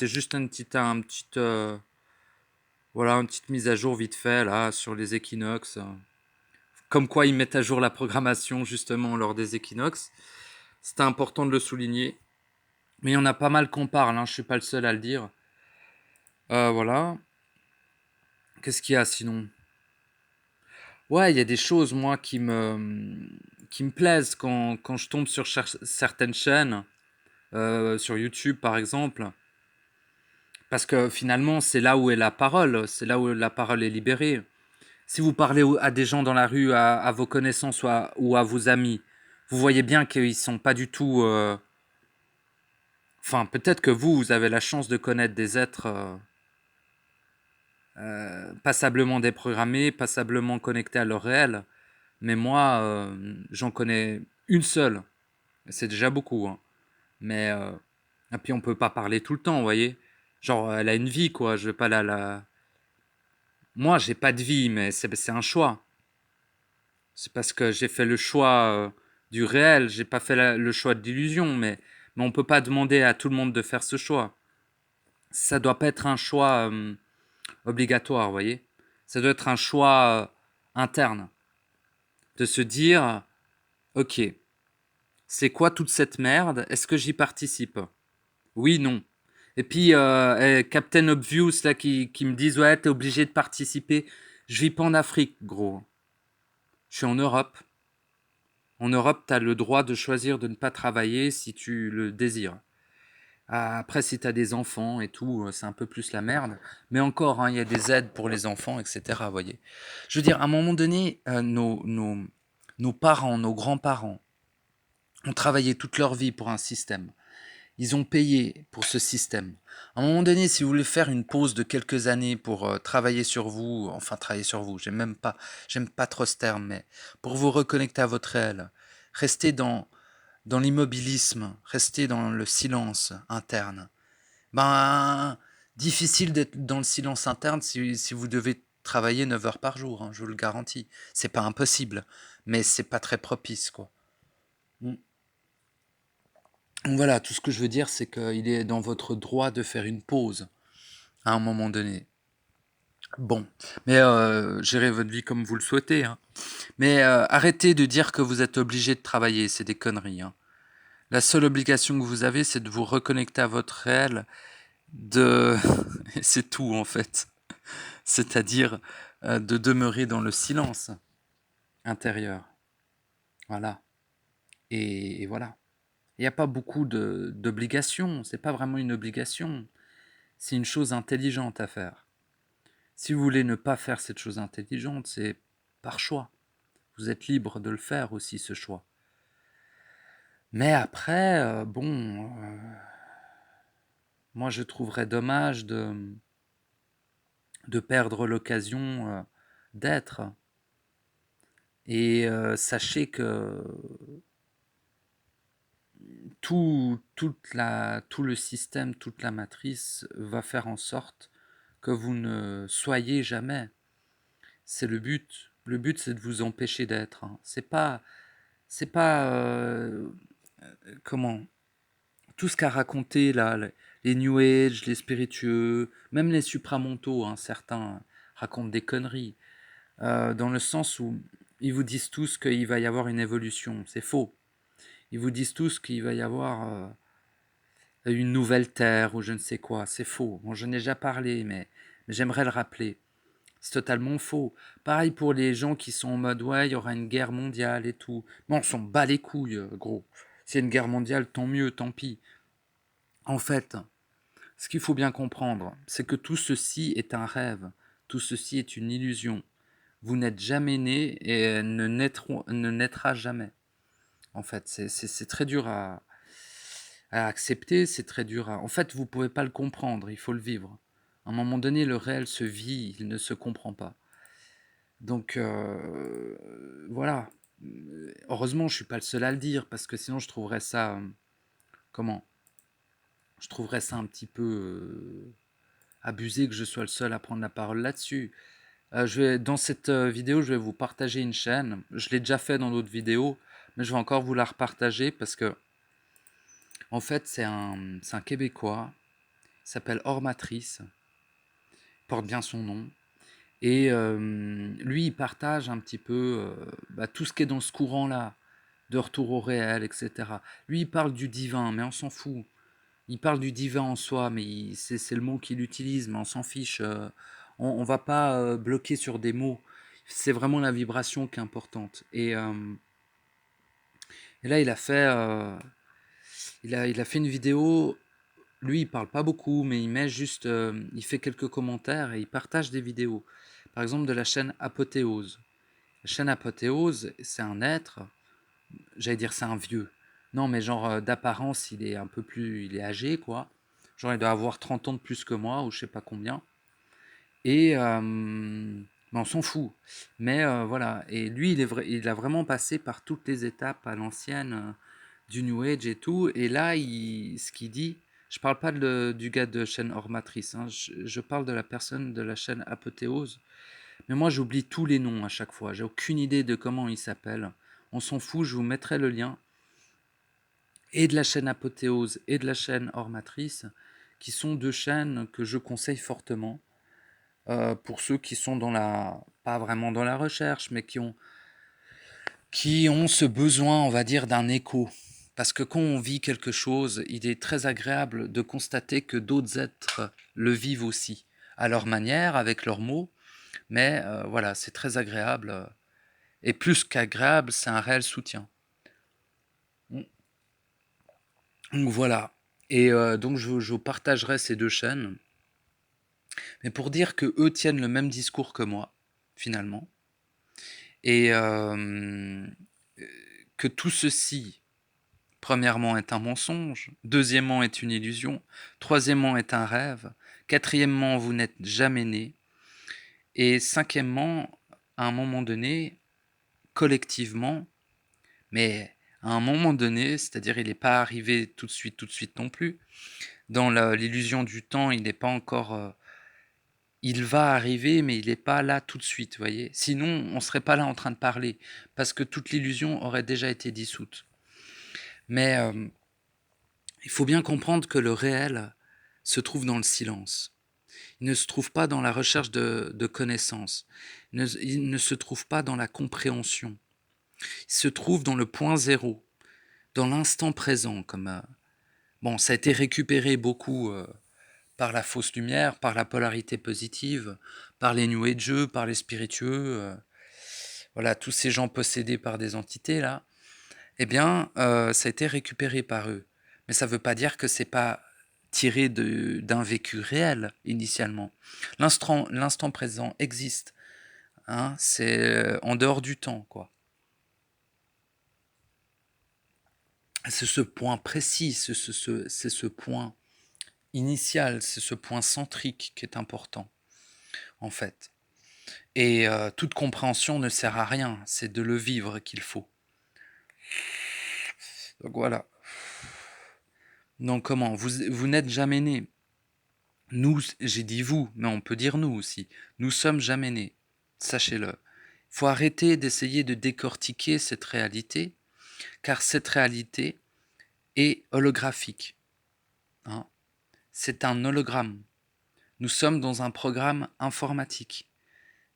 c'était juste voilà, une petite mise à jour vite fait là sur les équinoxes. Comme quoi ils mettent à jour la programmation justement lors des équinoxes. C'était important de le souligner. Mais il y en a pas mal qu'on parle, hein, je suis pas le seul à le dire. Voilà. Qu'est-ce qu'il y a sinon? Ouais, il y a des choses, moi, qui me plaisent quand je tombe sur certaines chaînes, sur YouTube par exemple. Parce que finalement, c'est là où est la parole, c'est là où la parole est libérée. Si vous parlez à des gens dans la rue, à vos connaissances ou à vos amis, vous voyez bien qu'ils sont pas du tout. Enfin, peut-être que vous avez la chance de connaître des êtres passablement déprogrammés, passablement connectés à leur réel. Mais moi, j'en connais une seule. C'est déjà beaucoup, hein. Mais et puis on peut pas parler tout le temps, vous voyez. Genre, elle a une vie, quoi. Je vais pas la. Moi, j'ai pas de vie, mais c'est un choix. C'est parce que j'ai fait le choix du réel. J'ai pas fait le choix de l'illusion, mais on peut pas demander à tout le monde de faire ce choix. Ça doit pas être un choix obligatoire, vous voyez. Ça doit être un choix interne. De se dire, ok, c'est quoi toute cette merde? Est-ce que j'y participe? Oui, non. Et puis, Captain Obvious, là, qui me disent, ouais, t'es obligé de participer. Je vis pas en Afrique, gros. Je suis en Europe. En Europe, t'as le droit de choisir de ne pas travailler si tu le désires. Après, si t'as des enfants et tout, c'est un peu plus la merde. Mais encore, hein, il y a des aides pour les enfants, etc., vous voyez. Je veux dire, à un moment donné, nos parents, nos grands-parents ont travaillé toute leur vie pour un système. Ils ont payé pour ce système. À un moment donné, si vous voulez faire une pause de quelques années pour travailler sur vous, enfin travailler sur vous, j'aime pas trop ce terme, mais pour vous reconnecter à votre réel, restez dans l'immobilisme, restez dans le silence interne. Ben, difficile d'être dans le silence interne si vous devez travailler 9 heures par jour, hein, je vous le garantis. C'est pas impossible, mais c'est pas très propice, quoi. Mm. Donc voilà, tout ce que je veux dire, c'est qu'il est dans votre droit de faire une pause à un moment donné. Bon, mais gérez votre vie comme vous le souhaitez, hein. Mais arrêtez de dire que vous êtes obligé de travailler, c'est des conneries, hein. La seule obligation que vous avez, c'est de vous reconnecter à votre réel, de... c'est tout en fait. C'est-à-dire de demeurer dans le silence intérieur. Voilà. Et voilà. Il n'y a pas beaucoup d'obligations, c'est pas vraiment une obligation. C'est une chose intelligente à faire. Si vous voulez ne pas faire cette chose intelligente, c'est par choix. Vous êtes libre de le faire aussi, ce choix. Mais après, bon, moi je trouverais dommage de perdre l'occasion d'être. Et sachez que tout le système, toute la matrice va faire en sorte que vous ne soyez jamais. C'est le but. Le but, c'est de vous empêcher d'être, hein. C'est pas comment tout ce qu'a raconté là, les New Age, les spiritueux, même les supramontaux, hein, certains racontent des conneries, dans le sens où ils vous disent tous qu'il va y avoir une évolution. C'est faux. Ils vous disent tous qu'il va y avoir une nouvelle terre ou je ne sais quoi. C'est faux. Bon, je n'ai déjà parlé, mais j'aimerais le rappeler. C'est totalement faux. Pareil pour les gens qui sont en mode ouais, il y aura une guerre mondiale et tout. Bon, on s'en bat les couilles, gros. S'il y a une guerre mondiale, tant mieux, tant pis. En fait, ce qu'il faut bien comprendre, c'est que tout ceci est un rêve. Tout ceci est une illusion. Vous n'êtes jamais né et ne naîtra jamais. En fait, c'est très dur à accepter, c'est très dur à... En fait, vous ne pouvez pas le comprendre, il faut le vivre. À un moment donné, le réel se vit, il ne se comprend pas. Donc, voilà. Heureusement, je ne suis pas le seul à le dire, parce que sinon, je trouverais ça... comment? Je trouverais ça un petit peu abusé que je sois le seul à prendre la parole là-dessus. Dans cette vidéo, je vais vous partager une chaîne. Je l'ai déjà fait dans d'autres vidéos, mais je vais encore vous la repartager parce que, en fait, c'est un Québécois. s'appelle Hors Matrice, porte bien son nom. Et lui, il partage un petit peu tout ce qui est dans ce courant-là, de retour au réel, etc. Lui, il parle du divin, mais on s'en fout. Il parle du divin en soi, mais c'est le mot qu'il utilise, mais on s'en fiche. On va pas bloquer sur des mots. C'est vraiment la vibration qui est importante. Et là, il a fait une vidéo. Lui, il parle pas beaucoup, mais il met juste, il fait quelques commentaires et il partage des vidéos. Par exemple, de la chaîne Apothéose. La chaîne Apothéose, c'est un être, j'allais dire c'est un vieux. Non, mais genre d'apparence, il est un peu plus, il est âgé, quoi. Genre, il doit avoir 30 ans de plus que moi, ou je sais pas combien. Et mais on s'en fout. Mais voilà. Et lui, il a vraiment passé par toutes les étapes à l'ancienne du New Age et tout. Et là, ce qu'il dit, je parle pas du gars de chaîne hors matrice, hein, je parle de la personne de la chaîne Apothéose. Mais moi, j'oublie tous les noms à chaque fois. J'ai aucune idée de comment il s'appelle. On s'en fout, je vous mettrai le lien. Et de la chaîne Apothéose et de la chaîne hors matrice, qui sont deux chaînes que je conseille fortement pour ceux qui sont pas vraiment dans la recherche, mais qui ont ce besoin, on va dire, d'un écho. Parce que quand on vit quelque chose, il est très agréable de constater que d'autres êtres le vivent aussi, à leur manière, avec leurs mots. Mais voilà, c'est très agréable. Et plus qu'agréable, c'est un réel soutien. Donc voilà. Et donc je partagerai ces deux chaînes. Mais pour dire que eux tiennent le même discours que moi, finalement. Et que tout ceci, premièrement, est un mensonge, deuxièmement, est une illusion, troisièmement, est un rêve, quatrièmement, vous n'êtes jamais né, et cinquièmement, à un moment donné, collectivement, mais à un moment donné, c'est-à-dire il n'est pas arrivé tout de suite non plus, dans l'illusion du temps, il n'est pas encore... il va arriver, mais il n'est pas là tout de suite, vous voyez. Sinon, on ne serait pas là en train de parler, parce que toute l'illusion aurait déjà été dissoute. Mais il faut bien comprendre que le réel se trouve dans le silence. Il ne se trouve pas dans la recherche de connaissances. Il ne se trouve pas dans la compréhension. Il se trouve dans le point zéro, dans l'instant présent. Bon, ça a été récupéré beaucoup par la fausse lumière, par la polarité positive, par les New Ageux, par les spiritueux, voilà, tous ces gens possédés par des entités là. Eh bien, ça a été récupéré par eux. Mais ça ne veut pas dire que c'est pas tiré d'un vécu réel initialement. L'instant présent existe. Hein, c'est en dehors du temps, quoi. C'est ce point précis, c'est ce point initial, c'est ce point centrique qui est important, en fait. Et toute compréhension ne sert à rien, c'est de le vivre qu'il faut. Donc voilà. Donc comment vous n'êtes jamais né. Nous, j'ai dit vous, mais on peut dire nous aussi. Nous sommes jamais nés. Sachez-le. Il faut arrêter d'essayer de décortiquer cette réalité, car cette réalité est holographique. Hein. C'est un hologramme. Nous sommes dans un programme informatique,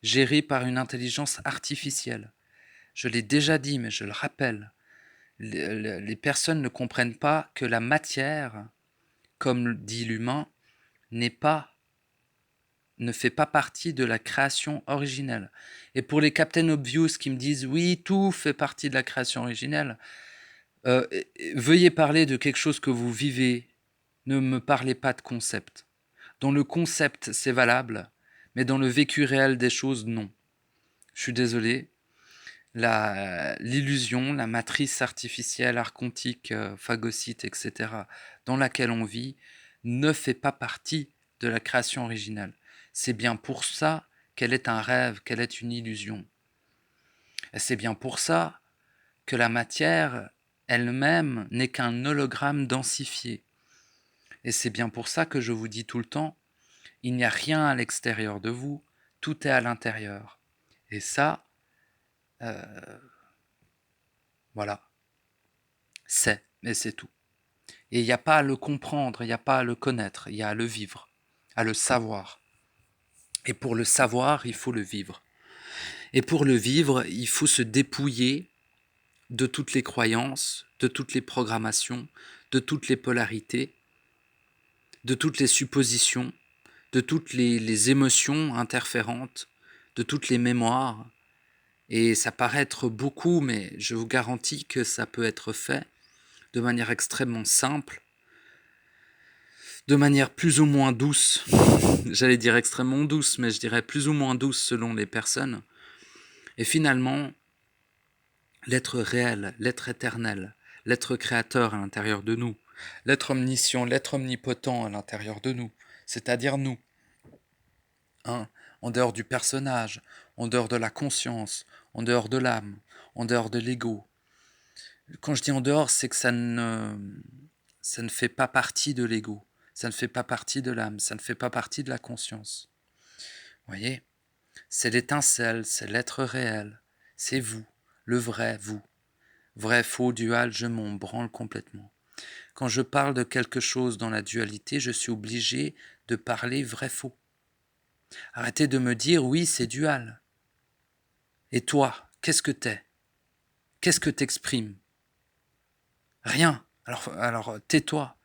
géré par une intelligence artificielle. Je l'ai déjà dit, mais je le rappelle. Les personnes ne comprennent pas que la matière, comme dit l'humain, n'est pas ne fait pas partie de la création originelle. Et pour les Captain Obvious qui me disent oui, tout fait partie de la création originelle, euh, veuillez parler de quelque chose que vous vivez. Ne me parlez pas de concept. Dans le concept, c'est valable, mais dans le vécu réel des choses, non. Je suis désolé. L'illusion, la matrice artificielle, archontique, phagocyte, etc., dans laquelle on vit, ne fait pas partie de la création originelle. C'est bien pour ça qu'elle est un rêve, qu'elle est une illusion. Et c'est bien pour ça que la matière elle-même n'est qu'un hologramme densifié. Et c'est bien pour ça que je vous dis tout le temps, il n'y a rien à l'extérieur de vous, tout est à l'intérieur. Et ça, voilà, mais c'est tout. Et il n'y a pas à le comprendre, il n'y a pas à le connaître, il y a à le vivre, à le savoir. Et pour le savoir, il faut le vivre. Et pour le vivre, il faut se dépouiller de toutes les croyances, de toutes les programmations, de toutes les polarités, de toutes les suppositions, de toutes les émotions interférentes, de toutes les mémoires. Et ça paraît être beaucoup, mais je vous garantis que ça peut être fait de manière extrêmement simple, de manière plus ou moins douce. J'allais dire extrêmement douce, mais je dirais plus ou moins douce selon les personnes. Et finalement, l'être réel, l'être éternel, l'être créateur à l'intérieur de nous, l'être omniscient, l'être omnipotent à l'intérieur de nous, c'est-à-dire nous, hein, en dehors du personnage, en dehors de la conscience, en dehors de l'âme, en dehors de l'ego. Quand je dis en dehors, c'est que ça ne fait pas partie de l'ego, ça ne fait pas partie de l'âme, ça ne fait pas partie de la conscience. Vous voyez ? C'est l'étincelle, c'est l'être réel, c'est vous, le vrai vous. Vrai, faux, dual, je m'en branle complètement. Quand je parle de quelque chose dans la dualité, je suis obligé de parler vrai-faux. Arrêtez de me dire oui, c'est dual. Et toi, qu'est-ce que t'es ? Qu'est-ce que t'exprimes ? Rien. Alors tais-toi.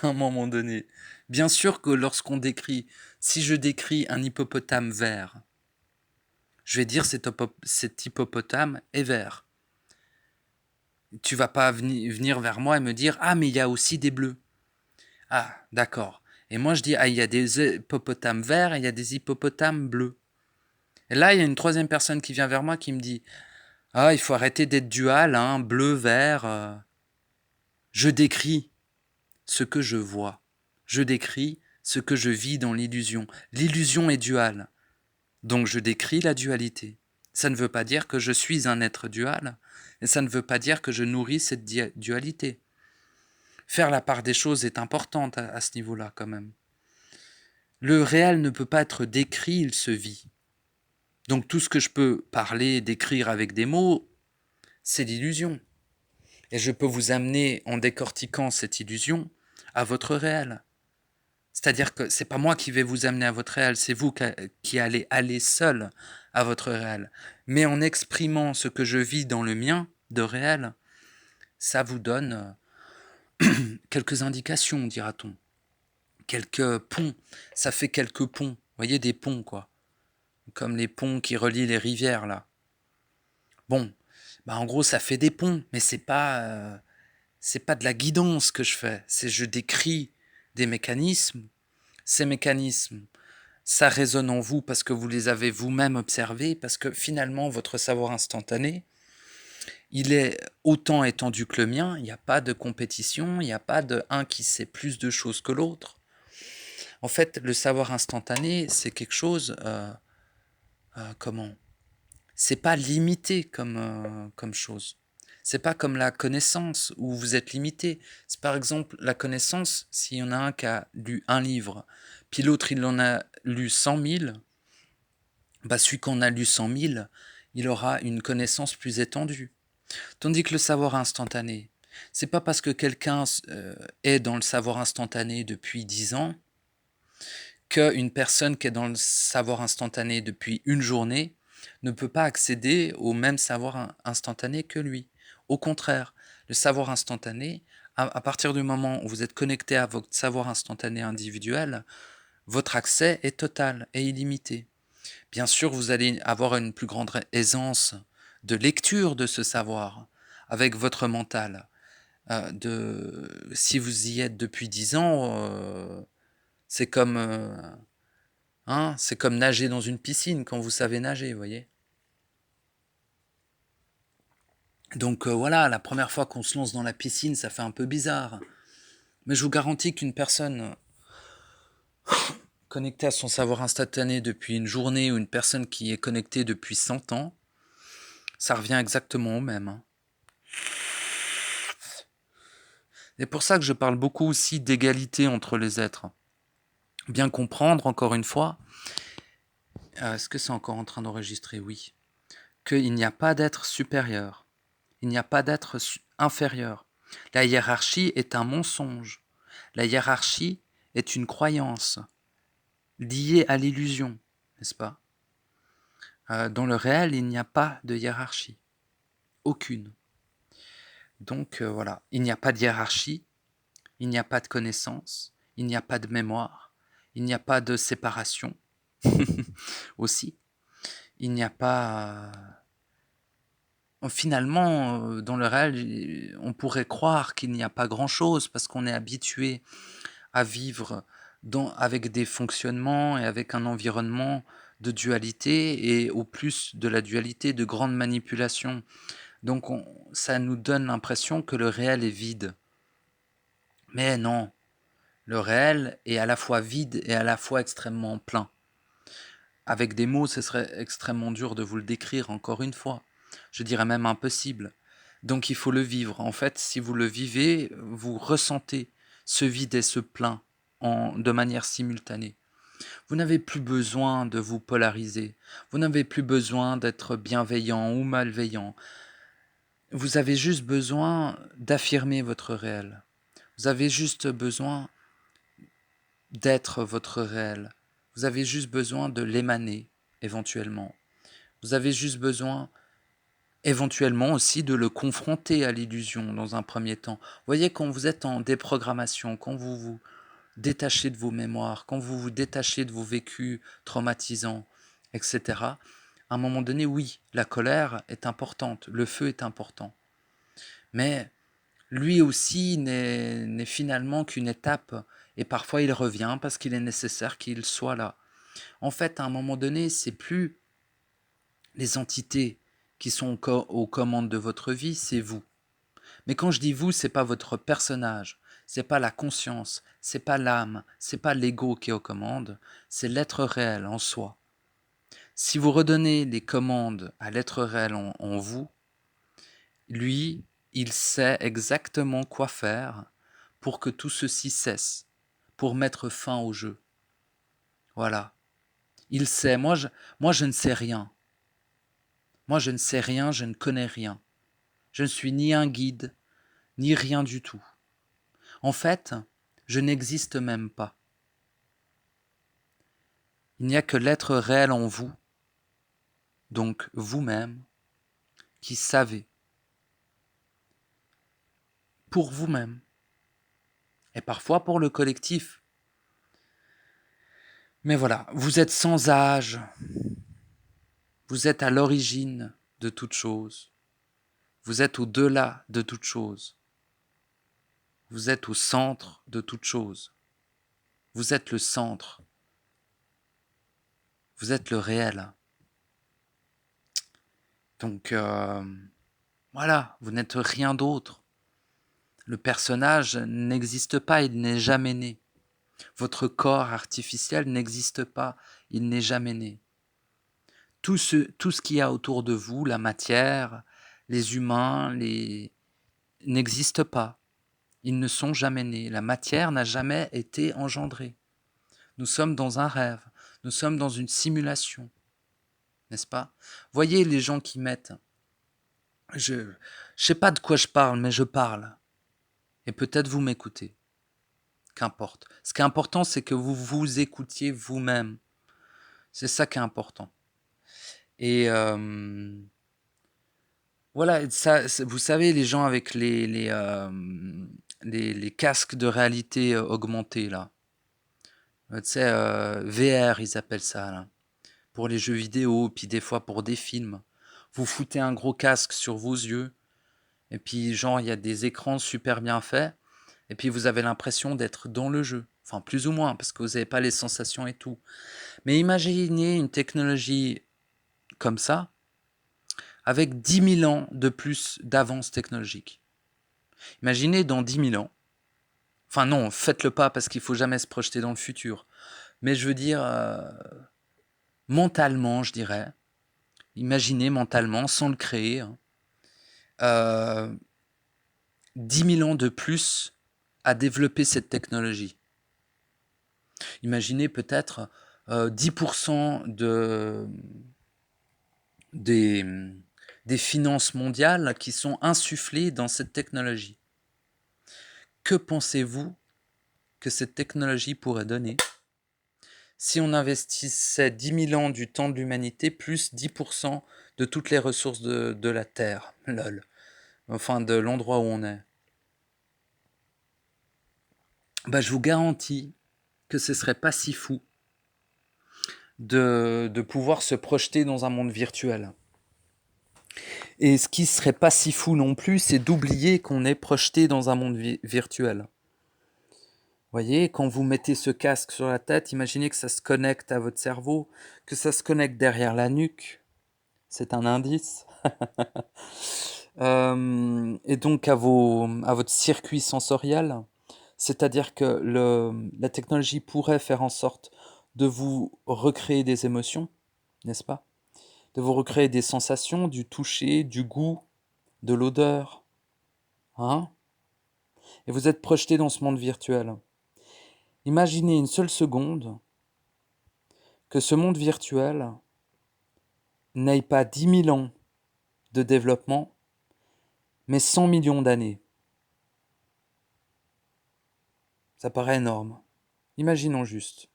À un moment donné. Bien sûr que lorsqu'on décrit, si je décris un hippopotame vert, je vais dire cet hippopotame est vert. Tu vas pas venir vers moi et me dire ah mais il y a aussi des bleus. Ah d'accord. Et moi je dis ah il y a des hippopotames verts et il y a des hippopotames bleus. Et là il y a une troisième personne qui vient vers moi qui me dit ah il faut arrêter d'être dual, hein, bleu, vert. Je décris ce que je vois. Je décris ce que je vis dans l'illusion. L'illusion est duale. Donc je décris la dualité. Ça ne veut pas dire que je suis un être dual, et ça ne veut pas dire que je nourris cette dualité. Faire la part des choses est importante à ce niveau-là quand même. Le réel ne peut pas être décrit, il se vit. Donc tout ce que je peux parler, décrire avec des mots, c'est l'illusion. Et je peux vous amener, en décortiquant cette illusion, à votre réel. C'est-à-dire que c'est pas moi qui vais vous amener à votre réel, c'est vous qui allez aller seul à votre réel. Mais en exprimant ce que je vis dans le mien de réel, ça vous donne quelques indications, dira-t-on. Quelques ponts. Ça fait quelques ponts. Vous voyez, des ponts, quoi. Comme les ponts qui relient les rivières, là. Bon, bah en gros, ça fait des ponts, mais c'est pas de la guidance que je fais. C'est je décris des mécanismes. Ces mécanismes, ça résonne en vous parce que vous les avez vous-même observés, parce que finalement, votre savoir instantané, il est autant étendu que le mien. Il n'y a pas de compétition, il n'y a pas de un qui sait plus de choses que l'autre. En fait, le savoir instantané, c'est quelque chose, comment ? C'est pas limité comme chose. C'est pas comme la connaissance où vous êtes limité. C'est par exemple la connaissance, s'il y en a un qui a lu un livre, puis l'autre il en a lu 100 000, bah celui qu'on a lu 100 000, il aura une connaissance plus étendue. Tandis que le savoir instantané, c'est pas parce que quelqu'un est dans le savoir instantané depuis 10 ans qu'une personne qui est dans le savoir instantané depuis une journée ne peut pas accéder au même savoir instantané que lui. Au contraire, le savoir instantané, à partir du moment où vous êtes connecté à votre savoir instantané individuel, votre accès est total et illimité. Bien sûr, vous allez avoir une plus grande aisance de lecture de ce savoir avec votre mental. Si vous y êtes depuis 10 ans, c'est comme, c'est comme nager dans une piscine quand vous savez nager, vous voyez. Donc voilà, la première fois qu'on se lance dans la piscine, ça fait un peu bizarre. Mais je vous garantis qu'une personne connectée à son savoir instantané depuis une journée ou une personne qui est connectée depuis 100 ans, ça revient exactement au même. C'est pour ça que je parle beaucoup aussi d'égalité entre les êtres. Bien comprendre, encore une fois, est-ce que c'est encore en train d'enregistrer ? Oui. Qu'il n'y a pas d'être supérieur. Il n'y a pas d'être inférieur. La hiérarchie est un mensonge. La hiérarchie est une croyance liée à l'illusion, n'est-ce pas? Dans le réel, il n'y a pas de hiérarchie. Aucune. Donc voilà, il n'y a pas de hiérarchie, il n'y a pas de connaissance, il n'y a pas de mémoire, il n'y a pas de séparation aussi. Il n'y a pas... Finalement, dans le réel, on pourrait croire qu'il n'y a pas grand-chose parce qu'on est habitué à vivre avec des fonctionnements et avec un environnement de dualité et au plus de la dualité, de grande manipulation. Donc ça nous donne l'impression que le réel est vide. Mais non, le réel est à la fois vide et à la fois extrêmement plein. Avec des mots, ce serait extrêmement dur de vous le décrire, encore une fois. Je dirais même impossible. Donc il faut le vivre. En fait, si vous le vivez, vous ressentez ce vide et ce plein de manière simultanée. Vous n'avez plus besoin de vous polariser. Vous n'avez plus besoin d'être bienveillant ou malveillant. Vous avez juste besoin d'affirmer votre réel. Vous avez juste besoin d'être votre réel. Vous avez juste besoin de l'émaner, éventuellement. Vous avez juste besoin, éventuellement aussi, de le confronter à l'illusion dans un premier temps. Vous voyez, quand vous êtes en déprogrammation, quand vous vous détachez de vos mémoires, quand vous vous détachez de vos vécus traumatisants, etc., à un moment donné, oui, la colère est importante, le feu est important. Mais lui aussi n'est finalement qu'une étape, et parfois il revient parce qu'il est nécessaire qu'il soit là. En fait, à un moment donné, c'est plus les entités qui sont aux commandes de votre vie, c'est vous. Mais quand je dis vous, c'est pas votre personnage, c'est pas la conscience, c'est pas l'âme, c'est pas l'ego qui est aux commandes, c'est l'être réel en soi. Si vous redonnez les commandes à l'être réel en vous, lui, il sait exactement quoi faire pour que tout ceci cesse, pour mettre fin au jeu. Voilà. Il sait, moi je ne sais rien. Moi je ne sais rien, je ne connais rien. Je ne suis ni un guide, ni rien du tout. En fait, je n'existe même pas. Il n'y a que l'être réel en vous, donc vous-même, qui savez, pour vous-même, et parfois pour le collectif. Mais voilà, vous êtes sans âge, vous êtes à l'origine de toute chose, vous êtes au-delà de toute chose, vous êtes au centre de toute chose, vous êtes le centre, vous êtes le réel. Donc voilà, vous n'êtes rien d'autre. Le personnage n'existe pas, il n'est jamais né. Votre corps artificiel n'existe pas, il n'est jamais né. Tout ce qu'il y a autour de vous, la matière, les humains, n'existent pas. Ils ne sont jamais nés. La matière n'a jamais été engendrée. Nous sommes dans un rêve. Nous sommes dans une simulation. N'est-ce pas? Voyez les gens qui mettent... Je ne sais pas de quoi je parle, mais je parle. Et peut-être vous m'écoutez. Qu'importe. Ce qui est important, c'est que vous vous écoutiez vous-même. C'est ça qui est important. Et voilà, ça, vous savez, les gens avec les casques de réalité augmentée, là. Tu sais, VR, ils appellent ça, là. Pour les jeux vidéo, puis des fois pour des films. Vous foutez un gros casque sur vos yeux, et puis genre, il y a des écrans super bien faits, et puis vous avez l'impression d'être dans le jeu. Enfin, plus ou moins, parce que vous n'avez pas les sensations et tout. Mais imaginez une technologie comme ça, avec 10 000 ans de plus d'avance technologique. Imaginez dans 10 000 ans, enfin non, faites-le pas parce qu'il faut jamais se projeter dans le futur, mais je veux dire, mentalement, je dirais, imaginez mentalement, sans le créer, hein, 10 000 ans de plus à développer cette technologie. Imaginez peut-être 10% des des finances mondiales qui sont insufflées dans cette technologie. Que pensez-vous que cette technologie pourrait donner si on investissait 10 000 ans du temps de l'humanité plus 10% de toutes les ressources de la Terre, lol, enfin de l'endroit où on est? Bah, je vous garantis que ce serait pas si fou de pouvoir se projeter dans un monde virtuel. Et ce qui serait pas si fou non plus, c'est d'oublier qu'on est projeté dans un monde virtuel. Vous voyez, quand vous mettez ce casque sur la tête, imaginez que ça se connecte à votre cerveau, que ça se connecte derrière la nuque. C'est un indice. Et donc à votre circuit sensoriel. C'est-à-dire que la technologie pourrait faire en sorte de vous recréer des émotions, n'est-ce pas? De vous recréer des sensations, du toucher, du goût, de l'odeur. Hein? Et vous êtes projeté dans ce monde virtuel. Imaginez une seule seconde que ce monde virtuel n'ait pas 10 000 ans de développement, mais 100 millions d'années. Ça paraît énorme. Imaginons juste.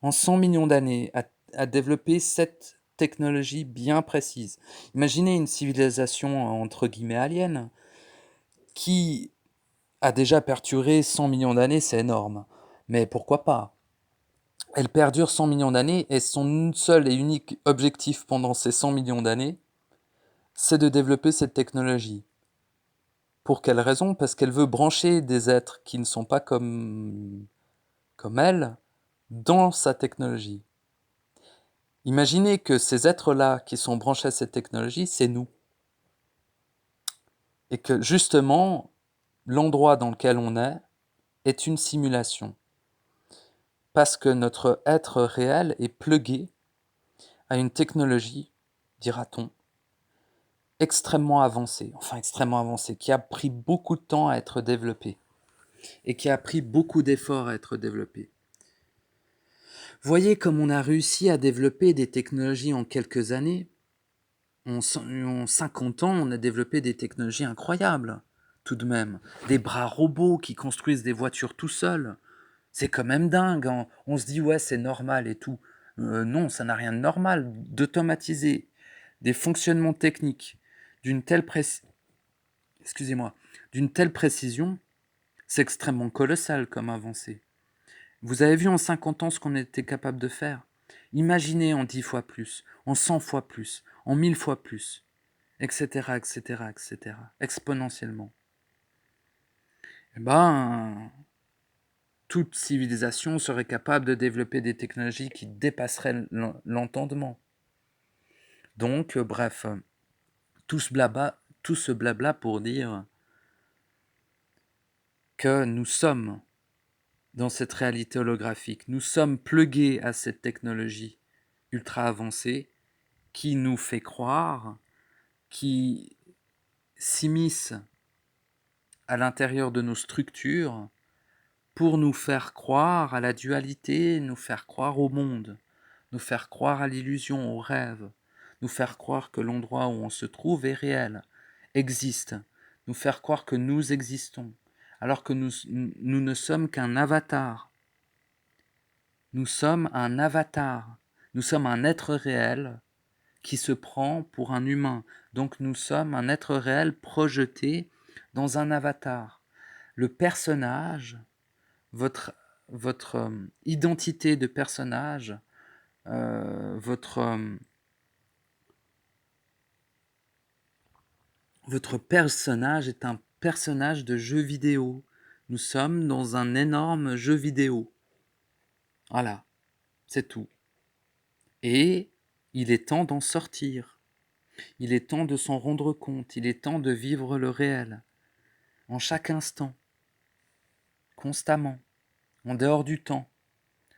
En 100 millions d'années, à développer cette technologie bien précise. Imaginez une civilisation entre guillemets alien qui a déjà perduré 100 millions d'années, c'est énorme. Mais pourquoi pas? Elle perdure 100 millions d'années et son seul et unique objectif pendant ces 100 millions d'années, c'est de développer cette technologie. Pour quelle raison? Parce qu'elle veut brancher des êtres qui ne sont pas comme elle dans sa technologie. Imaginez que ces êtres-là qui sont branchés à cette technologie, c'est nous. Et que justement, l'endroit dans lequel on est une simulation. Parce que notre être réel est plugué à une technologie, dira-t-on, extrêmement avancée, qui a pris beaucoup de temps à être développée et qui a pris beaucoup d'efforts à être développée. Voyez comme on a réussi à développer des technologies en quelques années. En 50 ans, on a développé des technologies incroyables, tout de même. Des bras robots qui construisent des voitures tout seuls. C'est quand même dingue. Hein. On se dit, ouais, c'est normal et tout. Non, ça n'a rien de normal. D'automatiser des fonctionnements techniques d'une telle, excusez-moi, d'une telle précision, c'est extrêmement colossal comme avancée. Vous avez vu en 50 ans ce qu'on était capable de faire? Imaginez en 10 fois plus, en 100 fois plus, en 1000 fois plus, etc., etc., etc., exponentiellement. Eh ben, toute civilisation serait capable de développer des technologies qui dépasseraient l'entendement. Donc, bref, tout ce blabla pour dire que nous sommes dans cette réalité holographique. Nous sommes plugués à cette technologie ultra avancée qui nous fait croire, qui s'immisce à l'intérieur de nos structures pour nous faire croire à la dualité, nous faire croire au monde, nous faire croire à l'illusion, au rêve, nous faire croire que l'endroit où on se trouve est réel, existe, nous faire croire que nous existons, alors que nous ne sommes qu'un avatar. Nous sommes un avatar, nous sommes un être réel qui se prend pour un humain. Donc nous sommes un être réel projeté dans un avatar. Le personnage, votre identité de personnage, votre personnage est un personnage de jeu vidéo. Nous sommes dans un énorme jeu vidéo. Voilà, c'est tout. Et il est temps d'en sortir. Il est temps de s'en rendre compte. Il est temps de vivre le réel. En chaque instant. Constamment. En dehors du temps.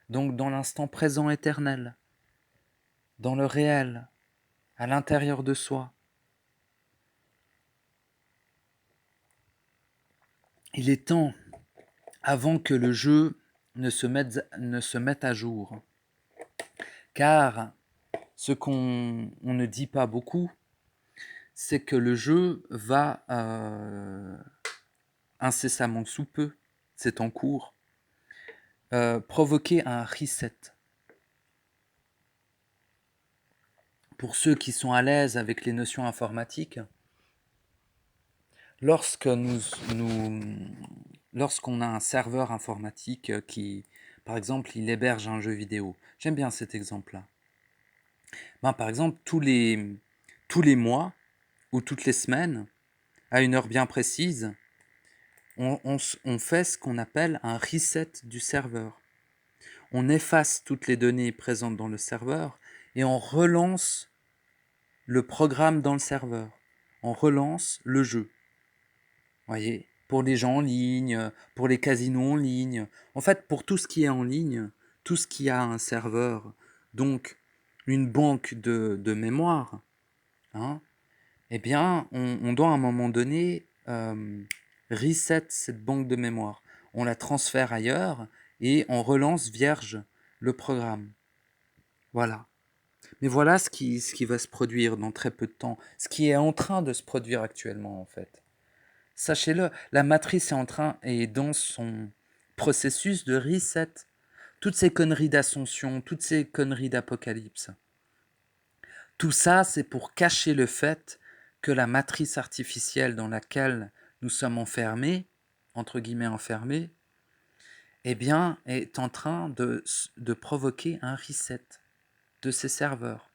Donc dans l'instant présent éternel. Dans le réel. À l'intérieur de soi. Il est temps, avant que le jeu ne se mette à jour. Car ce qu'on ne dit pas beaucoup, c'est que le jeu va incessamment sous peu, c'est en cours, provoquer un reset. Pour ceux qui sont à l'aise avec les notions informatiques, lorsque lorsqu'on a un serveur informatique qui, par exemple, il héberge un jeu vidéo, j'aime bien cet exemple-là. Ben, par exemple, tous les mois ou toutes les semaines, à une heure bien précise, on fait ce qu'on appelle un reset du serveur. On efface toutes les données présentes dans le serveur et on relance le programme dans le serveur. On relance le jeu. Voyez, pour les gens en ligne, pour les casinos en ligne, en fait pour tout ce qui est en ligne, tout ce qui a un serveur, donc une banque de mémoire, hein, eh bien on doit à un moment donné reset cette banque de mémoire. On la transfère ailleurs et on relance vierge le programme. Voilà. Mais voilà ce qui va se produire dans très peu de temps, ce qui est en train de se produire actuellement en fait. Sachez-le, la matrice est dans son processus de reset. Toutes ces conneries d'ascension, toutes ces conneries d'apocalypse. Tout ça, c'est pour cacher le fait que la matrice artificielle dans laquelle nous sommes enfermés, entre guillemets enfermés, eh bien, est en train de provoquer un reset de ses serveurs.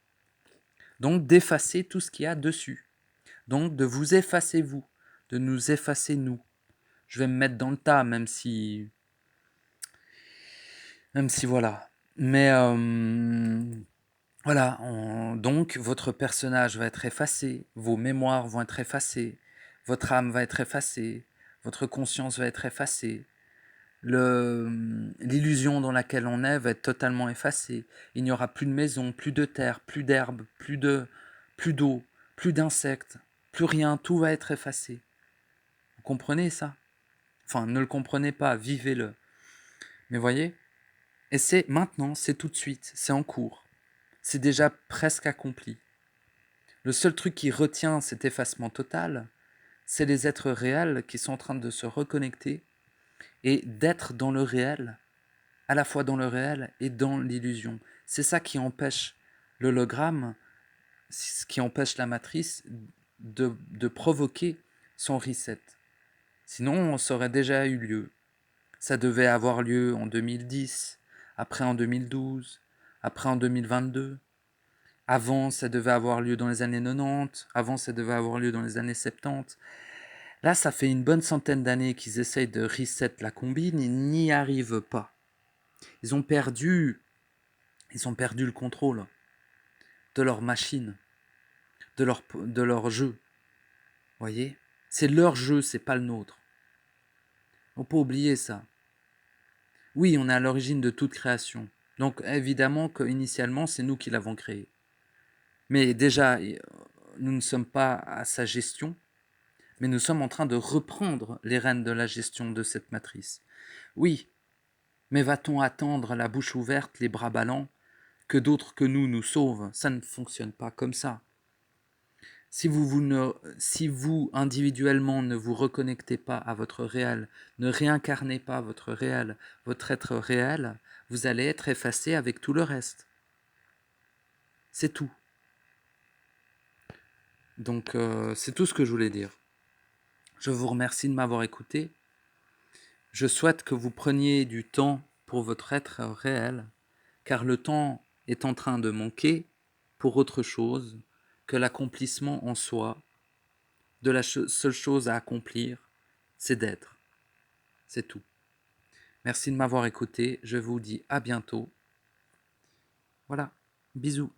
Donc d'effacer tout ce qu'il y a dessus. Donc de vous effacer vous, de nous effacer nous. Je vais me mettre dans le tas, même si voilà. Mais voilà, donc votre personnage va être effacé, vos mémoires vont être effacées, votre âme va être effacée, votre conscience va être effacée, l'illusion dans laquelle on est va être totalement effacée. Il n'y aura plus de maison, plus de terre, plus d'herbe, plus d'eau, plus d'insectes, plus rien, tout va être effacé. Vous comprenez ça? Enfin, ne le comprenez pas, vivez-le. Mais voyez? Et c'est maintenant, c'est tout de suite, c'est en cours. C'est déjà presque accompli. Le seul truc qui retient cet effacement total, c'est les êtres réels qui sont en train de se reconnecter et d'être dans le réel, à la fois dans le réel et dans l'illusion. C'est ça qui empêche l'hologramme, ce qui empêche la matrice de provoquer son reset. Sinon, ça aurait déjà eu lieu. Ça devait avoir lieu en 2010, après en 2012, après en 2022. Avant, ça devait avoir lieu dans les années 90. Avant, ça devait avoir lieu dans les années 70. Là, ça fait une bonne centaine d'années qu'ils essayent de reset la combine. Ils n'y arrivent pas. Ils ont perdu le contrôle de leur machine, de leur jeu. Voyez? C'est leur jeu, c'est pas le nôtre. On peut pas oublier ça. Oui, on est à l'origine de toute création. Donc évidemment qu'initialement, c'est nous qui l'avons créé. Mais déjà, nous ne sommes pas à sa gestion, mais nous sommes en train de reprendre les rênes de la gestion de cette matrice. Oui, mais va-t-on attendre la bouche ouverte, les bras ballants, que d'autres que nous sauvent? Ça ne fonctionne pas comme ça. Si vous individuellement ne vous reconnectez pas à votre réel, ne réincarnez pas votre réel, votre être réel, vous allez être effacé avec tout le reste. C'est tout. Donc c'est tout ce que je voulais dire. Je vous remercie de m'avoir écouté. Je souhaite que vous preniez du temps pour votre être réel, car le temps est en train de manquer pour autre chose que l'accomplissement en soi. De la seule chose à accomplir, c'est d'être. C'est tout. Merci de m'avoir écouté. Je vous dis à bientôt. Voilà. Bisous.